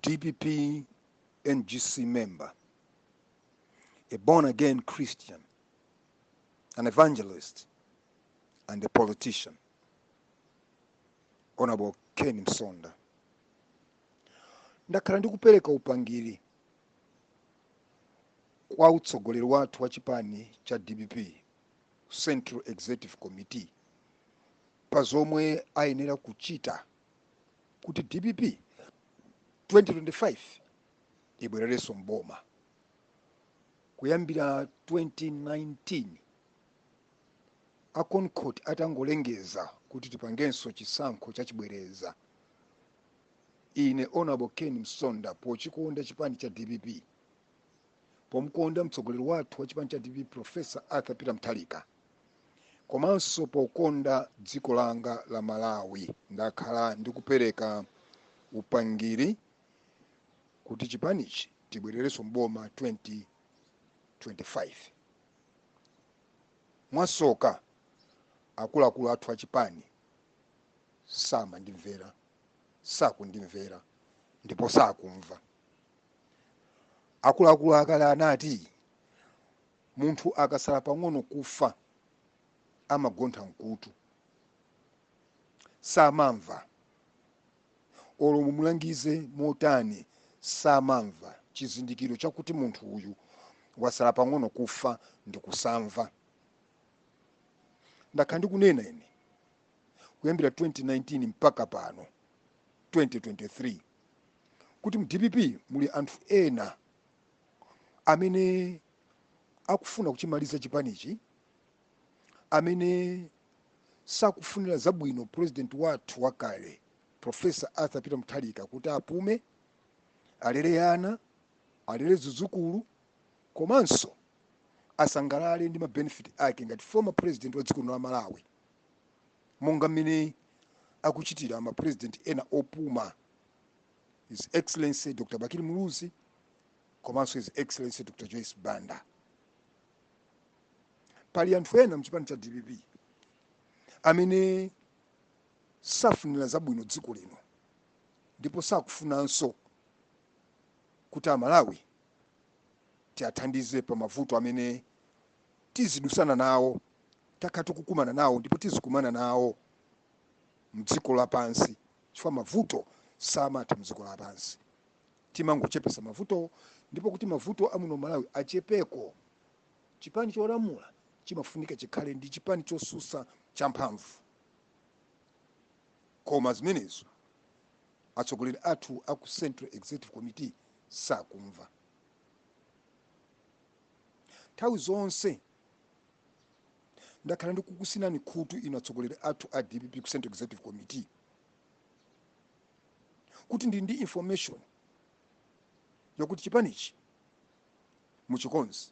DPP NGC member, a born-again Christian, an evangelist, and a politician, Honorable Ken Msonda. Ndakhala ndikupereka upangiri kwa utsogoleri wathu wa chipani cha DPP Central Executive Committee pa zomwe ayenera kuchita kuti DPP 2025 ibwererenso mboma. Kuyambira 2019 akonkhoti atangolengeza kuti tipangenso chisankho chachibwereza, ine Honorable Ken Msonda pochikonda chipani cha DPP, pomkonda mtsogoleri wathu wa chipani cha DPP Professor Arthur Peter Mutharika, komanso pokonda dziko langa la Malawi, ndakhala ndikupereka upangiri kuti chipanichi tibwererenso mboma 2025. Mwasoka akuluakulu athu a chipani samandimvera, sakundimvera, ndipo sakumva. Akuluakulu akale anati munthu akasala pang'ono kufa amagontha mkutu, samamva. Olo mumulangize motani samamva chizindikiro chakuti munthu uyu wasala pang'ono kufa ndi kusamva. Ndakhala ndikunena ine kuyambira 2019 mpaka pano 2023 kuti mu DPP muli anthu ena amene akufuna kuchimaliza chipanichi, amene sakufunira zabwino president wathu wakale Professor Arthur Peter Mutharika kuti apume, alere ana, alere zidzukulu, komanso asangalale ndi mabenefit ake ngati former president wa dziko la Malawi, monga mmene akuchitira ma president ena opuma, His Excellency Dr. Bakili Muluzi, komanso His Excellency Dr. Joyce Banda. Pali anthu ena mchipani cha DPP amene safunira zabwino dziko lino, ndipo sakufunanso kuti Amalawi tiathandize pa mavuto amene tizidusana nawo, takhala tikukumana nawo ndipo tizikumana nawo mdziko lapansi, chifukwa mavuto samatha mdziko lapansi. Timangochepesa mavuto, ndipo kuti mavuto amuno Malawi achepeko, chipani cholamula chimafunika chikhale ndi chipani chosusa champhamvu. Koma zimenezo atsogoleri athu aku Central Executive Committee sakumva. Nthawi zonse ndakhala ndikukusinani khutu inu atsogoleri athu a DPP ku Central Executive Committee kuti ndi information yakuti chipanichi muchikonzi,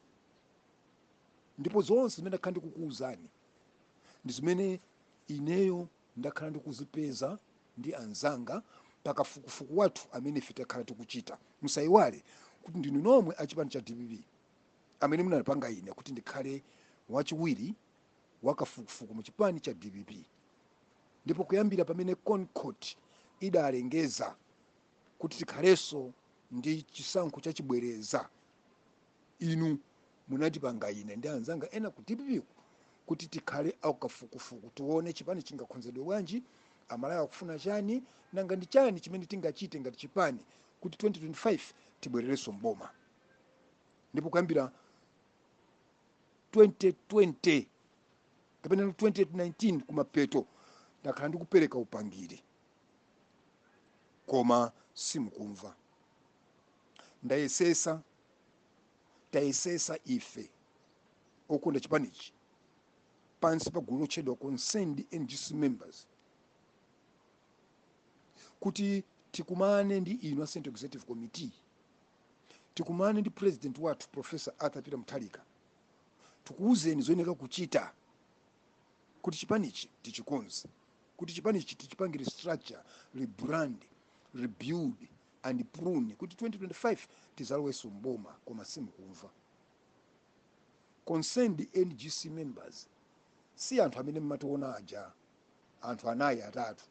ndipo zonse zimene ndakhala ndikukuwuzani ndi zimene ineyo ndakhala ndikuzipeza ndi anzanga pakafukufuku wathu amene ife takhala tikuchita. Musayiwale kuti ndinu nomwe achipani cha DPP amene munapanga ine kuti ndikhale wachiwiri wakafukufuku mu chipani cha DPP, ndipo kuyambira pamene Concord idalengeza kuti tikhalenso ndi chisankho chachibwereza, inu munatipanga ine ndi anzanga ena ku DPP kuti tikhale akafukufuku, tione chipani chingakonzedwe bwanji, Amalawi akufuna chani, nanga ndi chani chimene tingachite ngati chipani kuti 2025 tibwererenso mboma. Ndipo kuyambira 2020 kapena 2019 kumapeto ndakhala ndikupereka upangiri, koma simukumva. Tayesesa ife okonda chipanichi pansi pa gulu lotchedwa Concerned NGC members kuti tikumane ndi inu a Central Executive Committee, tikumane ndi president wathu Professor Arthur Peter Mutharika, tikuwuzeni zoyenera kuchita kuti chipanichi tichikonze, kuti chipanichi tichipangire structure, rebrand, rebuild and prune kuti 2025 tizalowenso mboma, koma simukumva. Concerned NGC members si anthu amene mmationa aja, anthu anayi atatu,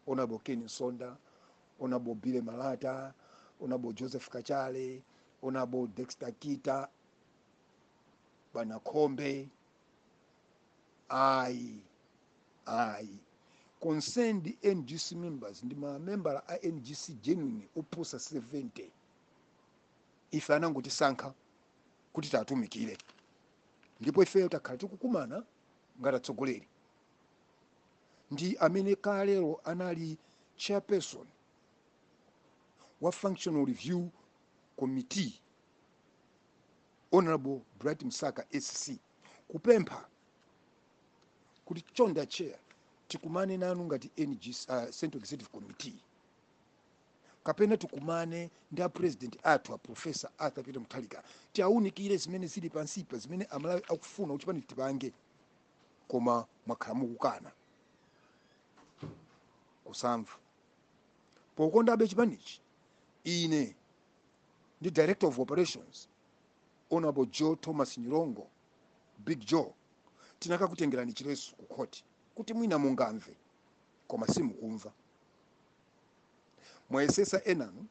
Honorable Ken Msonda, Honorable Bile Malata, Honorable Joseph Kachale, Honorable Dexter Kita, Bwana Kombe, I concerned NGC members, ndi ma member a NGC genuine oposa 70. Ife anangoti sankha kuti tatumikire. Ndipo ifeyo takhala tikukumana ngati atsogoleri. Ndi amene kalero anali chairperson wa Functional Review Committee, Honorable Bright Msaka SC, kupempha kuti chonda chair tikumane nanu ngati NGC Central Executive Committee, kapena tikumane ndi a president athu a Professor Arthur Peter Mutharika tiaunikire zimene zili pansipa zimene amalawi akufuna kuti pani tipange, koma mwakhala mukukana kusamva. Pokondabe chipanichi, ine ndi Director of Operations Honorable Joe Thomas Nyirongo, Big Joe, tinakakutengerani chileso ku court kuti mwina mungamve, koma simukumva. Mwayesesa enanu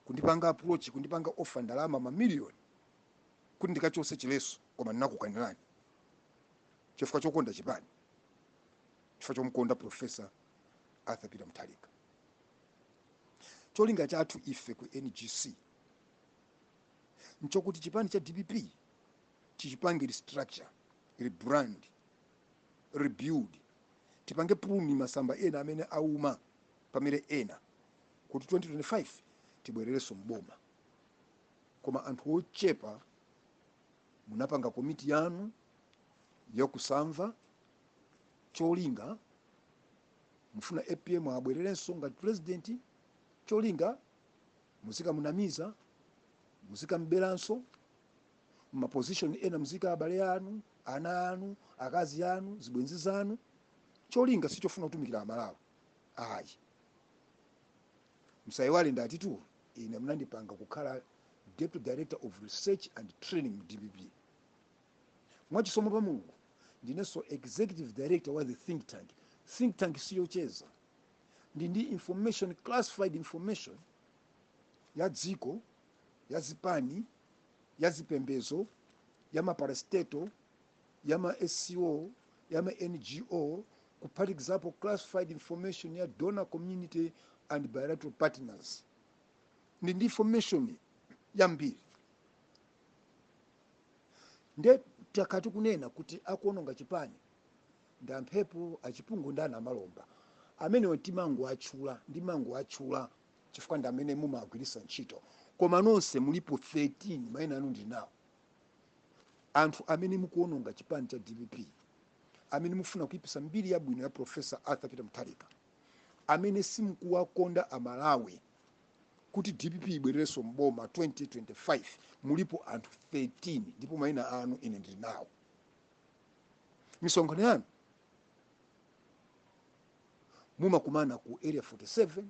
kundipanga approach, kundipanga offer ndalama mamiliyoni kuti ndikachose chileso, koma ndinakukanirani chifukwa chokonda chipani, chifukwa chomukonda Professor Arthur Peter Mutharika. Cholinga chathu ife ku NGC nchokuti chipani cha DPP tichipange restructure, rebrand, rebuild, tipange pruni masamba ena amene auma pamene ena, kuti 2025 tibwerereso mboma. Koma anthu ochepa munapanga komiti yanu yokusamva, cholinga mufuna APM abwererenso ngati president, cholinga muzika munamiza, muzika mberanso position ena, muzika abale anu, ana anu, akazi anu, zibwenzi zanu. Cholinga sichofuna kutumikira amalawi. Ayi. Msayiwale ndati tu ine mnandipanga kukhala Deputy Director of Research and Training DPP. Mwachisomo pa Mulungu ndineso Executive Director wa the think tank. Think tank siyocheza. Ndi information, classified information ya dziko, ya zipani, ya zipembezo, ya maparastato, ya ma SCO, ya ma NGO, for example classified information ya donor community and bilateral partners. Ndi information ya mbiri. Nde takati kunena kuti akuononga chipani ndamphepo achipungu ndana malomba amene wati mangu achula ndi mangu achula chifukwa ndi amene mumagwirisa ntchito, koma nonse mulipo 13 mayina anu ndi nawo. Anthu amene mukuononga chipani cha DPP, amene mufuna kuipisa mbiri yabwino ya Professor Arthur Peter Mutharika, amene simukuwakonda amalawi kuti DPP ibwerereso mboma 2025, mulipo anthu 13 ndipo mayina anu ine ndi nawo. Misonkhano yanu mumakumana ku area 47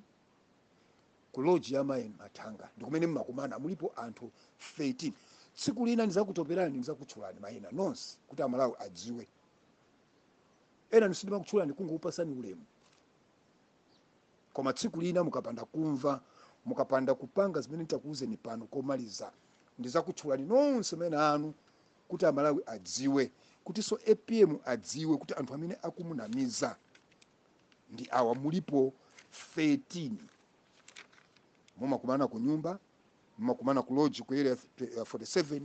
ku lodge ya Mai Matanga, ndikumene mumakumana mulipo anthu 13. Tsiku lina ndizakutoperani, ndizakutchulani mayina nonse kuti amalawi adziwe. Ena nisindima kutchulani kungopasani ulemu, koma tsiku lina mukapanda kumva, mukapanda kupanga zimene nitakuuzeni pano komaliza, ndizakutchulani nonse mayina anu kuti amalawi adziwe, kuti so APM adziwe kuti anthu amene akumunamiza ndi awa. Mulipo 13 mumakumana ku nyumba, mumakumana ku lodge ku area 47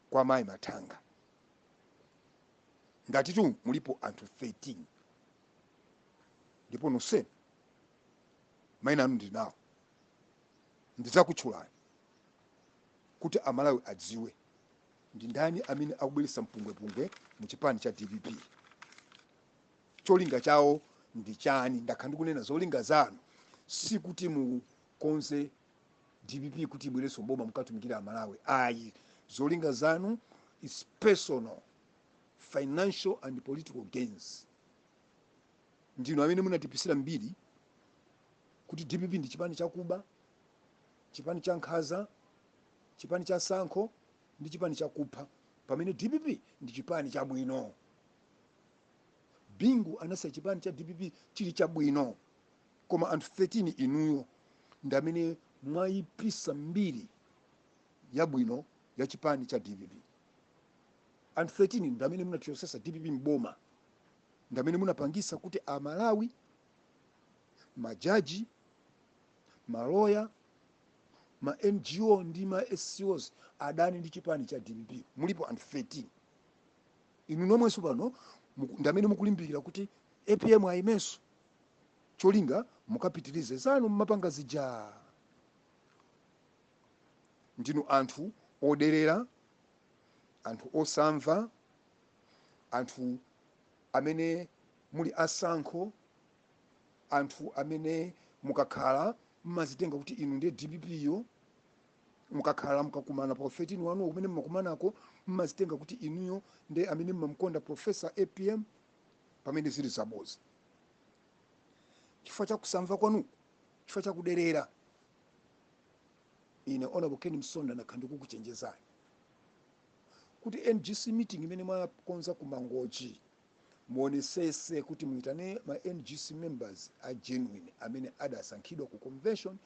kwa Mai Matanga. Ngati tu mulipo anthu 13 ndipo nonse mayina anu ndi nawo, ndizakutchulani kuti amalawi adziwe ndi ndani amene akubweretsa mpungwepungwe mu chipani cha DPP. Cholinga chawo ndi chani? Ndakhala ndikunena zolinga zanu si kuti mukonze DPP kuti ibwereso mboma mukatumikira amalawi. Ayi, zolinga zanu is personal, financial and political gains. Ndino amene munatipisira mbiri kuti DPP ndi chipani chakuba, chipani cha nkhaza, chipani cha sankho ndi chipani cha kupha, pamene DPP ndi chipani chabwino. Bingu anasa chipani cha DPP chili chabwino, koma anthu 13 inuyo ndi amene mwayipisa mbiri yabwino ya chipani cha DPP. Anthu 13 ndamene munatichosesa DPP mboma, ndamene munapangisa kuti amalawi, majaji, maloya, ma NGO ndi ma SCOs adani ndi chipani cha DPP. Mulipo anthu 13. Inu nomwenso pano ndamene mukulimbikira kuti APM ayimenso, cholinga mukapitirize zanu mmapanga zija. Ndinu anthu oderera, anthu osamva, anthu amene muli asankho, anthu amene mukakhala mmazitenga kuti inu ndiye DPP yo, mukakhala mukakumana pa 13 wanu kumene mmakumanako mmazitenga kuti inuyo ndiye amene mmamkonda Professor APM, pamene zili zaboza. Chifukwa cha kusamva kwanu, chifukwa cha kuderera, ine Honorable Ken Msonda nakhala kukuchenjezani kuti NGC meeting imene mwakonza ku Mangochi muonesese kuti muitane ma NGC members a genuine amene adasankhidwa ku convention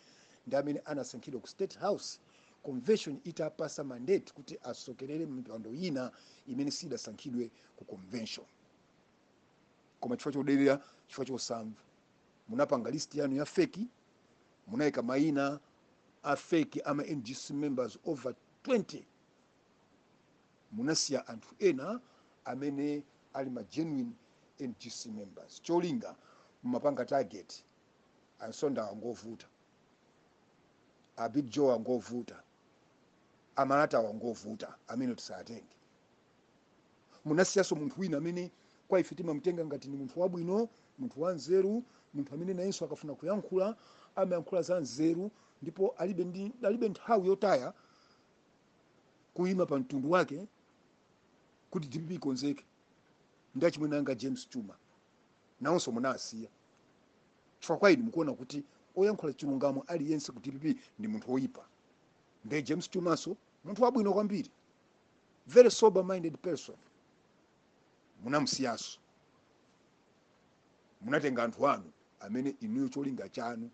ndi amene anasankhidwa ku State House. Convention itapasa mandate kuti asokerere mipando ina imene sidasankhidwe ku convention. Koma chifukwa choderera, chifukwa chosamva, munapanga list yanu ya feki, munayika maina a feki ama NGC members over 20. Munasiya anthu ena amene ali ma genuine NGC members. Cholinga mumapanga target, Msonda wangovuta, Big Joe wangovuta, Amalata wangovuta, amene tisatenge. Munasiyaso munthu wina amene kwa ife timamtenga ngati ni munthu wabwino, munthu wanzeru, munthu amene nayenso akafuna kuyankhula amayankhula za nzeru, ndipo alibe nthawi yotaya kuyima pa mtundu wake kuti DPP ikonzeke. Ndi chimwe nanga James Chuma nawonso munasiya. Chifukwa kwa inu mukuona kuti oyankhula chilungamo aliyense ku DPP ndi munthu oyipa. Ndi James Chumaso munthu wabwino kwambiri, very sober minded person. Munamusiyaso, munatenga anthu anu amene inuyo cholinga chanu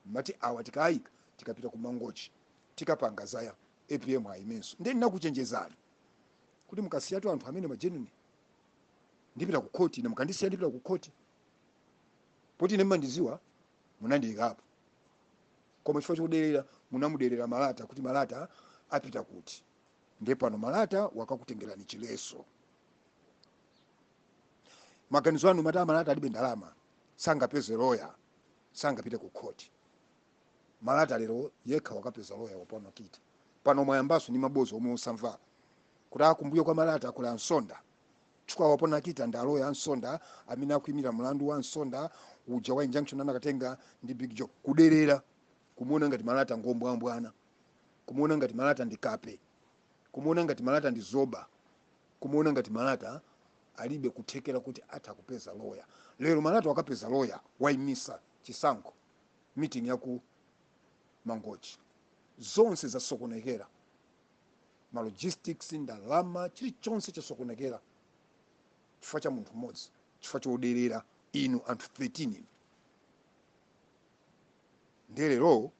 mati awa tikayika tikapita ku Mangochi tikapanga zaya APM ayimenso. Ndi ndinakuchenjezani kuti mukasiyatu anthu amene majenuni ndipita ku court, na mukandisiya ndipita ku court poti ine mmandiziwa munandiyikapo. Koma chifukwa choderera munamuderera Malata kuti Malata apita kuti. Ndi pano Malata wakakutengerani chileso. Maganizo anu mati Malata alibe ndalama, sangapeze lawyer, sangapite ku court. Malata lero yekha wakapeza lawyer wapona kita. Pano mwayambaso ni mabozo omwe osamva kuti akumbuyo kwa Malata kula Msonda. Chukwa wapona kita nda lawyer Msonda amene akuyimira mlandu wa Msonda uja wa injunction anakatenga ndi Big Joe. Kuderera, kumuona ngati Malata ngombwambwana, kumuona ngati Malata ndi kape, kumuona ngati Malata ndi zoba, kumuona ngati Malata alibe kuthekera kuti atakupeza lawyer. Lero Malata wakapeza lawyer waimisa chisankho meeting ya ku Mangochi. Zonse za sokonekera, ma logistics, ndalama, chilichonse cha sokonekera chifukwa cha munthu mmodzi, chifukwa choderera inu anthu 13. Ndelero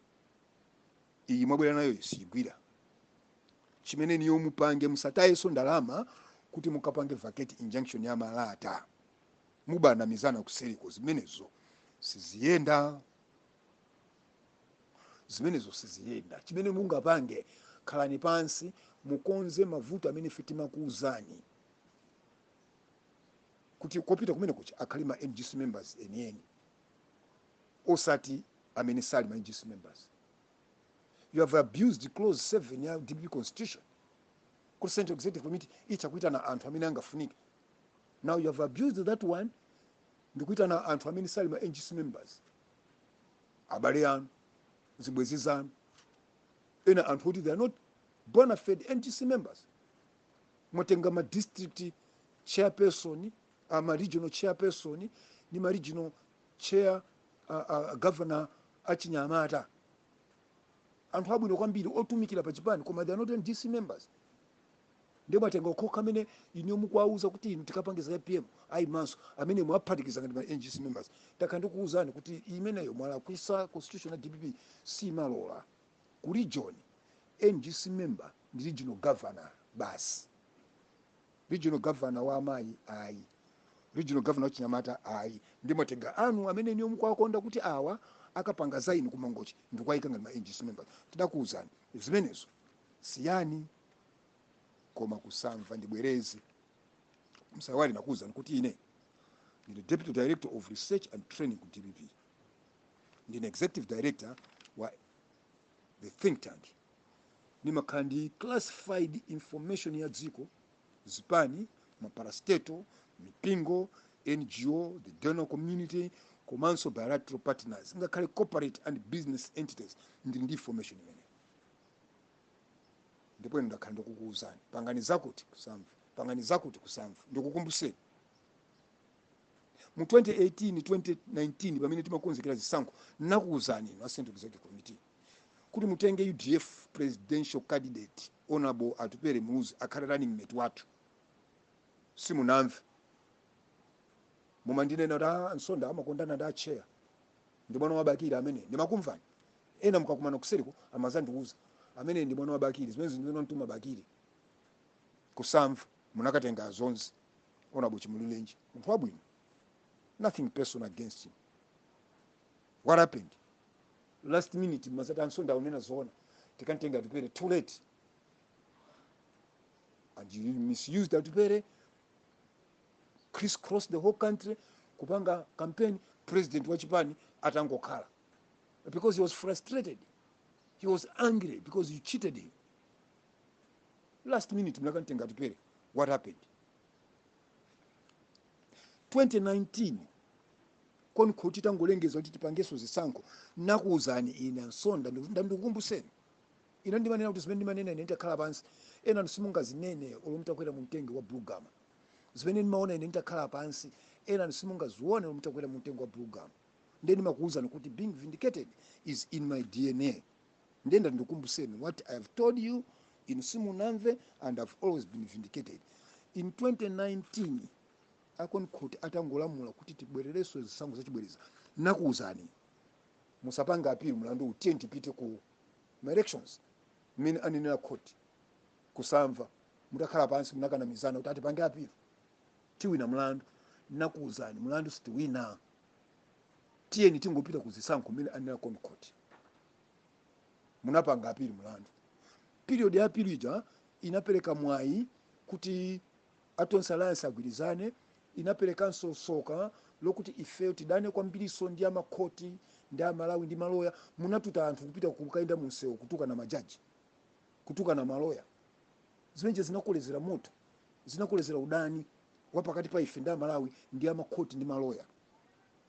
iyi mwabwera nayo siyigwira. Chimene niyo mupange musatayeso ndalama kuti mukapange vacate injunction ya Malata. Mubana mizana kuseriko zimenezo siziyenda. Zimenezo siziyenda. Chimene mungapange khalani pansi mukonze mavuto amene fitima kuuzani. Kuti kopita kumene kuchi akhalima NGC members enieni. Osati amene sali ma NGC members. You have abused clause 7 ya DPP constitution. Ku Central Executive Committee ichakuita na anthu amene angafunike. Now you have abused that one, ndikuita na anthu amene sali ma NGC members. Abale anu, zibwezi zanu. Ena anthu kuti they are not bona fide NGC members. Mwatenga ma district chairperson, ma regional chairperson, ni ma regional chair governor achinyamata. Anthu abwino kwambiri otumikira pa chipani koma they are not NGC members. ndipo atenga okhoka amene ine mukuwauza kuti inu tikapangiza APM ayi maso amene mwaphatikiza ngati ma NGC members takha ndikuwuzani kuti imeneyo mwalakwisa constitution ya DPP si malola ku region NGC member ndi regional governor basi. Regional governor wa amayi ayi, regional governor wa Chinyamata ayi, ndi matenga anu amene niyo mukwakonda kuti awa akapanga zaini kumangochi ndikuwayika ngati ma NGC members. Tidakuwuzani zimenezo siyani koma kusamva ndibwerezi. Msawali nakuwuzani kuti ine ndine Deputy Director of Research and Training ku DPP, ndine Executive Director wa the think tank, ndimakhala ndi classified information ya dziko zipani, maparastato, mipingo, NGO, the donor community, komanso bilateral partners, ngakhale corporate and business entities, ndili ndi information imene. Ndipo ndakhala ndikukuwuzani pangani zakuti kusamva, pangani zakuti kusamva. Ndikukumbuseni mu 2018 2019 pamene timakonzekera zisankho nakuwuzani inu Central Executive Committee kuti mutenge UDF presidential candidate Honorable Atupere Muzi akhale running mate wathu. Simunamve mumandinena da Msonda amakondana da chair ndi mwana wa Bakiri amene ndimakumvani ena mukakumana kuseriko amazandiuza amene ndi mwana wa Bakiri zimene ndinotuma Bakiri kusamva munakatenga zonse. Honorable Chimulilenji munthu wabwino, nothing personal against him. What happened last minute mazata Msonda unena zona tikantenga Atupere too late, and you misused Atupere, crisscross the whole country kupanga campaign. President wa Chipani atangokhala because he was frustrated, he was angry because you cheated him. Last minute mnakantenga Atupere. What happened? 2019 kon kuti tangolengeza kuti tipangeso zisankho nakuwuzani ine Msonda ndikukumbuseni ina ndimanena kuti zimene ndimanena ine nditakhala pansi ena nsimungazinene olomutakwera mu mtengo wa Blue Gum. Zimene ndimaona ine nditakhala pansi ena nsimungazione olomutakwera mu mtengo wa Blue Gum. Ndeni makuwuzani kuti being vindicated is in my DNA. Ndenda ndikukumbuseni what I have told you in simunamve, and I've always been vindicated. In 2019 akon kuti atangolamula kuti tibwerereso zisankho zachibwereza nakuwuzani musapanga appeal mlandu utie tipite ku elections. Mine anena court kusamva mutakhala pansi munakana mizana kuti atipange appeal tiwina mlandu. Nakuwuzani mlandu sitiwina, tiyeni tingopita kuzisankho. Mine anena court munapanga appeal mlandu. Period ya appeal ija inapereka mwayi kuti atonse alliance agwirizane, inaperekanso soka lokuti ife tidane kwambiriso ndi amakoti ndi amalawi ndi maloya. Munatuta anthu kupita kukaenda munsewu kutuka na majaji, kutuka na maloya. Zimenje zinakolezera moto, zinakolezera udani wapakati pa ife ndi amalawi ndi amakoti ndi maloya.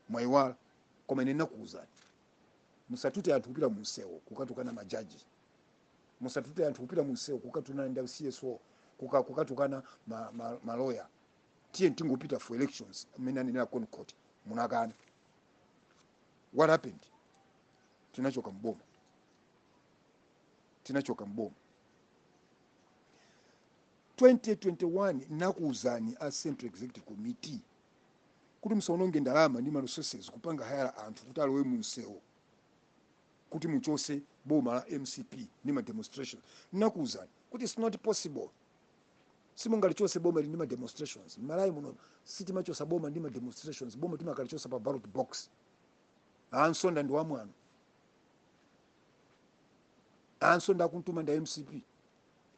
Mwayiwala koma ine nakuwuzani musatute anthu kupita munsewu kukatuka na majaji, musatute anthu kupita munsewu kukatuna ndi CSO kukatukana maloya. Tiye tingopita for elections. Mena nina court munakana. What happened? Tinachoka mboma. 2021 nakuwuzani a Central Executive Committee kuti musaononge ndalama ndi resources kupanga hire anthu kuti alowe munsewu kuti muchose boma la MCP ndi ma demonstration. Nakuwuzani kuti it's not possible. Simungalichose boma ndi ma demonstrations. Malayi muno sitimachosa boma ndi ma demonstrations. Boma timakalichosa pa ballot box. Msonda ndi wamwana. Msonda akuntuma nda MCP.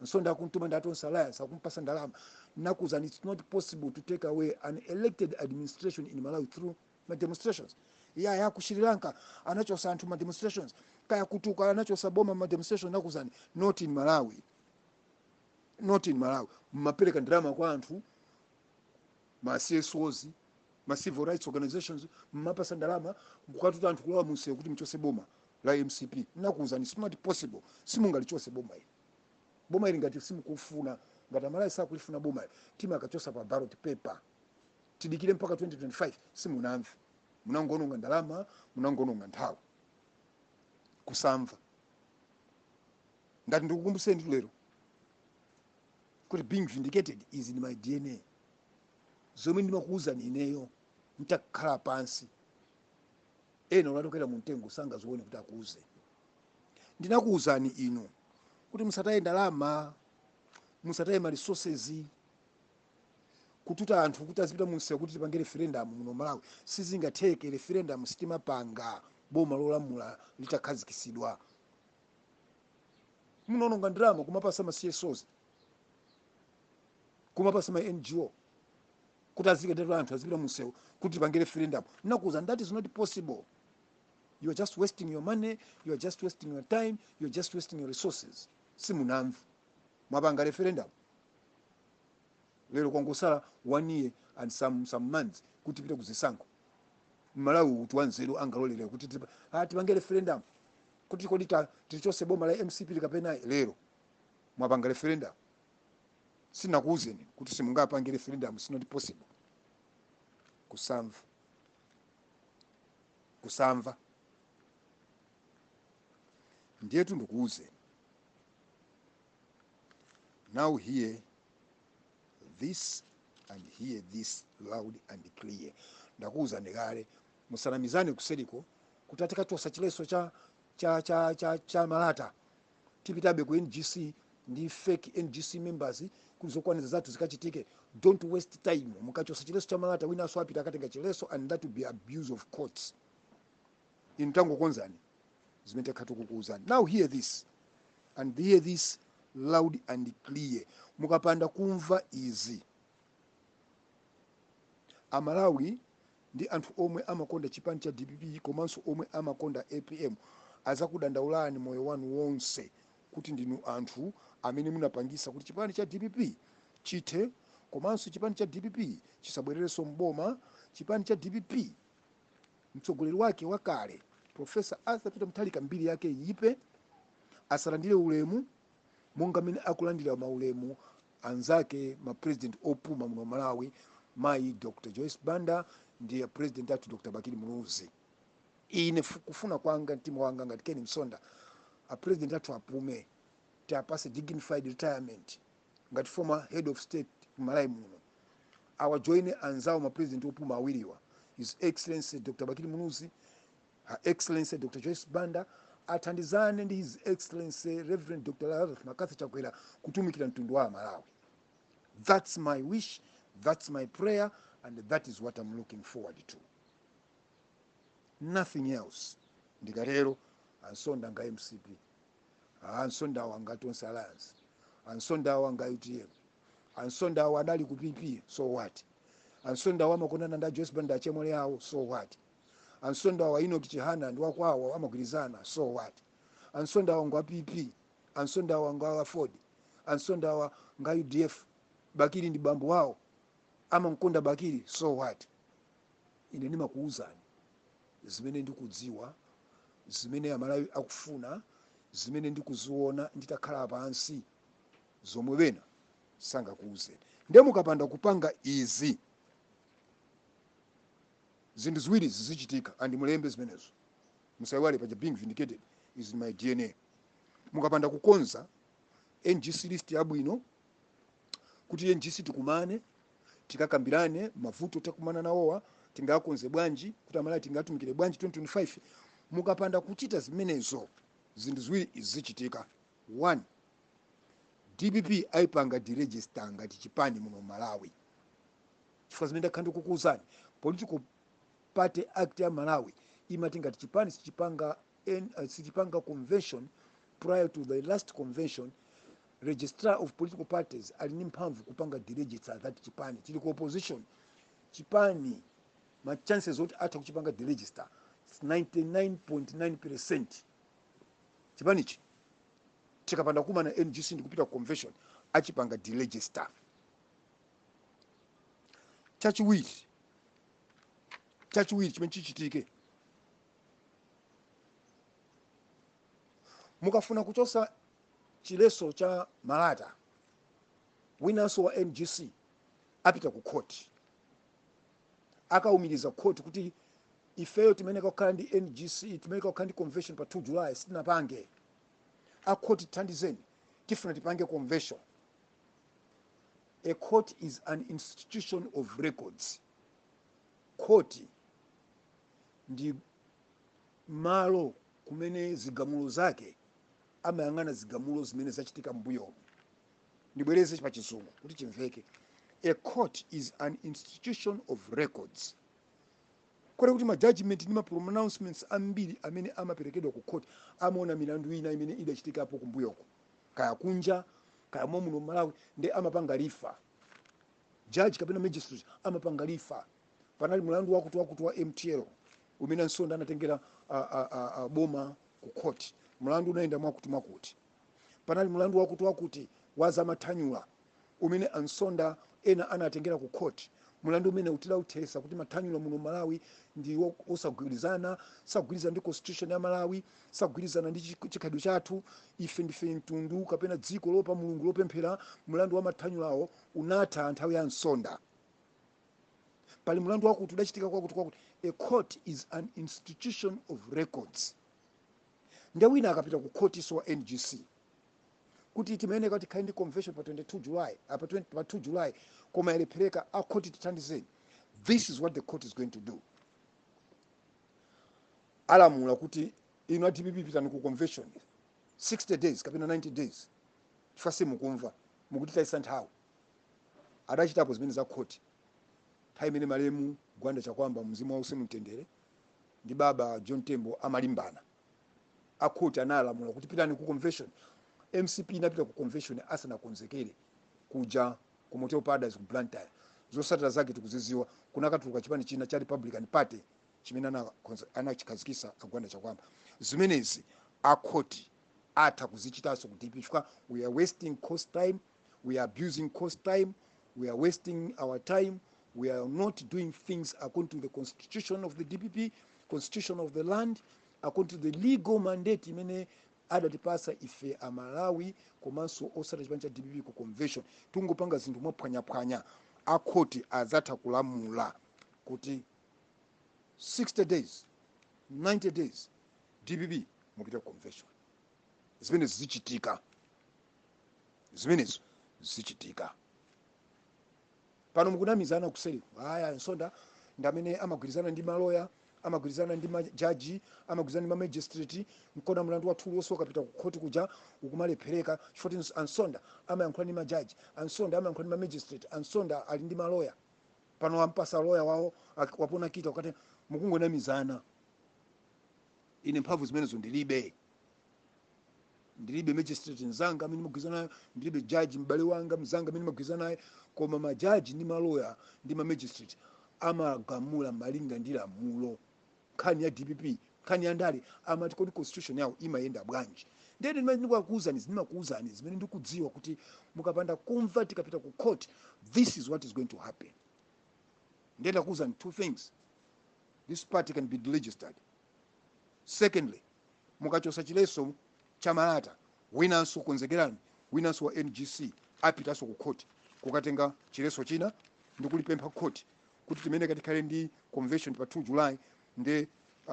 Msonda akuntuma nda atonse alliance akumpasa ndalama. Nakuwuzani it's not possible to take away an elected administration in Malawi through ma demonstrations. Ya ku Sri Lanka anachosa anthu ma demonstrations. Kaya kutuka anachosa boma ma demonstrations. Nakuwuzani not in Malawi. Not in Malawi. Mmapereka ndalama kwa anthu ma CSOs, ma civil rights organizations, mmapasa ndalama kukatuta anthu kulowa munsewu kuti mchose boma la MCP. Nakuwuzani it's not possible. Simungalichose boma ili. Boma ili ngati simukufuna, ngati Malawi sakulifuna boma ili, tima akachosa pa ballot paper. Tidikire mpaka 2025 simunamve. Munangononga ndalama, munangononga nthawi. Kusamva. Ngati ndikukumbuseni lero kuti being vindicated is in my DNA. Zomwe ndimakuwuzani ineyo mtakhala pansi ena ulatokera mu mtengo sangazione kuti akuuze. Ndinakuwuzani inu kuti musataye ndalama, musataye ma resources, kututa anthu kuti azipita munsewu kuti tipange referendum muno Malawi. Sizingatheke referendum sitimapanga boma lolamula litakhazikisidwa. Munononga ndalama kumapasa ma CSOs, kumapasa ma NGO kuti azikatero anthu azipita munsewu kuti tipange referendum. Nakuwuza that is not possible. You are just wasting your money, you are just wasting your time, you are just wasting your resources. Simunamvu mwapanga referendum lero kwangosala 1 year and some months kuti pita kuzisankho. Malawi kuti wanzeru angalolera kuti tipange referendum kuti kodi tilichose boma la MCP likapena lero mwapanga referendum. Sinakuwuzeni kuti simungapange referendum, it's not possible. Kusamva ndiyetu ndikuwuze. Now hear this and hear this loud and clear. Ndakuwuza ndikale musanamizane kuseriko kuti atikatosa chileso cha malata tipitabe ku NGC ndi fake NGC members kuzokwaneza zathu zikachitike. Don't waste time. Mukachosa chileso cha malata wina so apita akatenga chileso, and that will be abuse of courts. Intango konzani zimete khatu kukuwuzani. Now hear this and hear this loud and clear. Mukapanda kumva izi, Amalawi ndi anthu omwe amakonda chipani cha DPP komanso omwe amakonda APM azakudandaulani moyo wanu wonse kuti ndinu anthu amene munapangisa kuti chipani cha DPP chithe, komanso chipani cha DPP chisabwerereso mboma. Chipani cha DPP mtsogoleri wake wakale Professor Arthur Peter Mutharika mbiri yake yipe, asalandire ulemu monga mene akulandira maulemu anzake ma president opuma muno Malawi, mai Dr. Joyce Banda ndiye president atu Dr. Bakili Munuzi. Ine kufuna kwanga mtima wanga ngati Ken Msonda a president atu apume tapase dignified retirement ngati former head of state Malawi muno. Our join anzao ma president opuma awiriwa, His Excellency Dr. Bakili Munuzi, Her Excellency Dr. Joyce Banda, athandizane ndi His Excellency Reverend Dr. Lazarus Makasi Chakwera kutumikira mtundu wa Malawi. That's my wish, that's my prayer, and that is what I'm looking forward to. Nothing else. Ndigarero ansonda nga MCP, ansonda wanga Tonse Alliance, ansonda wanga UTM, ansonda wadali ku PP, so what? Ansonda wamakonana nda Joyce Banda achemole yawo, so what? Ansonda wa Enoch Chihana ndi wakwawo amagwirizana, so what? Ansonda wanga PP, ansonda wanga Ford, ansonda wa nga UDF, Bakili ndi bambo wao amamkonda Bakili, so what? Ine ndimakuwuzani zimene ndikudziwa, zimene Amalawi akufuna, zimene ndikuziona nditakhala pansi, zomwe bena sangakuwuzeni. Ndiye mukapanda kupanga izi zinthu ziwiri zizichitika, andi mulembe zimenezo. Musaiwale paja being vindicated is in my DNA. Mukapanda kukonza NGC list yabwino kuti NGC tikumane tikakambirane mavuto takumana nawowa tingakonze bwanji kuti Amalawi tingatumikire bwanji 2025. Mukapanda kuchita zimenezo zinthu ziwiri zizichitika. 1, DPP aipanga deregister ngati chipani muno Malawi. Chifukwa zimene ndakhandi kukuwuzani, Political Party Act ya Malawi imati ngati chipani sichipanga convention prior to the last convention, registrar of political parties alini mphamvu kupanga deregister that chipani chili ku opposition. Chipani ma chances oti atha kuchipanga deregister 99.9%. Chipani chi chikapanda kuma na NGC ndi kupita convention achipanga deregister. Chachiwiri chimene chichitike, mukafuna kuchosa chileso cha malata winanso wa NGC apita ku court, akaumiriza court kuti ifeyo timeneka kukhala ndi NGC, timeneka kukhala ndi convention pa 2 July sitinapange. A court thandizeni tifuna tipange convention. A court is an institution of records. Court ndi malo kumene zigamulo zake amayang'ana zigamulo zimene zachitika mbuyo. Ndibwereze pa chizungu kuti chimveke. A court is an institution of records. Kore kuti ma judgment ndi ma pronouncements ambiri amene amaperekedwa ku court amaona milandu ina imene idachitikapo kumbuyoko, kaya kunja kaya muno Malawi, ndi amapanga lifa. Judge kapena magistrate amapanga lifa. Panali mlandu wakuti wa MTL umene Msonda anatengera boma ku court, mlandu unaenda mwakuti. Panali mlandu wakuti waza mathanyula umene Msonda ena anatengera ku court, mlandu umene utila uthesa kuti mathanyula muno Malawi ndi osagwirizana, sagwirizana ndi constitution ya Malawi, sagwirizana ndi chikhalidwe chathu, ife ndife mtundu kapena dziko lopa mulungu lopemphera. Mlandu wa mathanyulawo unatha nthawi ya Msonda. Pali mlandu wakuti udachitika kwakuti. A court is an institution of records. Nde wina akapita ku court so wa NGC kuti timene kuti kind convention pa 22 July, pa 2 July koma yalepheleka a court tithandizeni. This is what the court is going to do. Alamula kuti ino DPP pitani ku convention 60 days kapena 90 days. Fase mukumva mukutitayisa nthawi. Adachitapo zimene za court. Imene malemu Gwanda Chakwamba mzimu wause mtendere ndi baba John Tembo amalimbana. Akuti analamula kuti pitani ku convention. MCP inapita ku convention asana konzekere kuja ku Motel Paradise ku Blantyre. Zosatira zake tikuziziwa kunakatuluka chipani china cha Republican Party chimene anachikazikisa Gwanda Chakwamba. Zimenezi akoti ata kuzichitaso ku DPP chifukwa we are wasting cost time, we are abusing cost time, we are wasting our time. We are not doing things according to the constitution of the DPP, constitution of the land, according to the legal mandate imene adatipasa ife Amalawi komanso osata chipani cha DPP ku convention. Tungopanga zinthu mwaphwanya akoti azatha kulamula kuti 60 days, 90 days DPP mupita ku convention. Zimenezo zichitika. Pano mukunamizana kuseri. Haya Msonda ndamene amagwirizana ndi maloya, amagwirizana ndi majaji, amagwirizana ndi magistrate, mkona mlandu wathu wonse ukapita ku court kuja ukumalepheleka. Chifukwa Msonda amayankhula ndi majaji, Msonda amayankhula ndi magistrate, Msonda ali ndi maloya. Pano wampasa loya wawo wapona kita ukati mukungonamizana. Ine mphamvu zimenezo ndilibe magistrate nzanga amene magwirizana, ndilibe judge mbale wanga mzanga amene magwirizana naye. Koma majaji ndi maloya ndi magistrate amagamula malinga ndi lamulo. Nkhani ya DPP, nkhani ya ndale amati kodi constitution yawo imayenda bwanji. Ndende ndimakuuzani zimene ndikudziwa kuti mukapanda kumva tikapita ku court, this is what is going to happen. Ndende ndakuuzani two things. This party can be deregistered. Secondly, mukachosa chileso cha malata winanso konzekerani, winanso wa NGC apitaso ku court kukatenga chileso china ndikulipempha court kuti timene katikhale ndi convention pa 2 July nde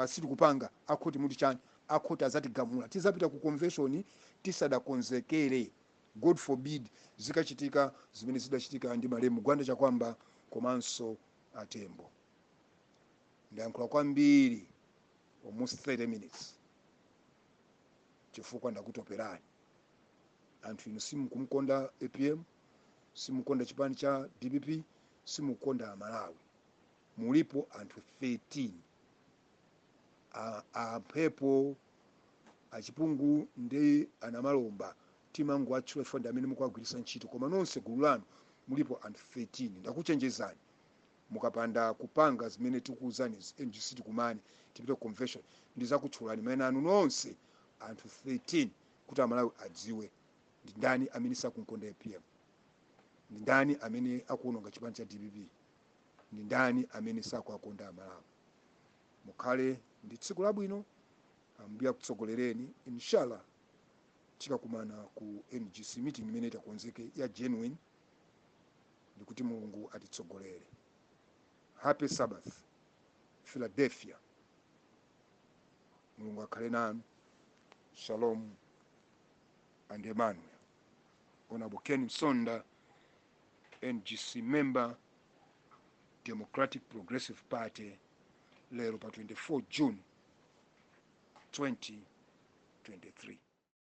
sitikupanga akoti muti chani akoti azatigamula tizapita ku convention tisadakonzekere. God forbid zikachitika zimene zidachitika ndi malemu Gwanda Chakwamba komanso Tembo. Ndayankhula kwambiri almost 30 minutes chifukwa ndakutoperani. Anthu inu simukumkonda APM, simukonda chipani cha DPP, simukonda Malawi. Mulipo anthu 13 amphepo achipungu ndi anamalomba timangu atchula fonda amene mukwagwirisa ntchito, koma nonse gulu lanu mulipo anthu 13. Ndakuchenjezani mukapanda kupanga zimene tikuuzani NGC tikumane tipita convention ndizakutchulani mayina anu nonse anthu 13 kuti Amalawi adziwe ndi ndani amene sakunkonda APM, ndi ndani amene akuononga chipani cha DPP, ndi ndani amene sakuakonda Amalawi. Mukhale ndi tsiku labwino, ambuya kutsogolereni. Inshallah tikakumana ku NGC meeting imene itakonzeke ya genuine, ndikuti Mulungu atitsogolere. Happy Sabbath Philadelphia. Mulungu akhale nanu. Shalom and Emmanuel. Honorable Ken Msonda NGC member, Democratic Progressive Party, lero pa 24 June 2023.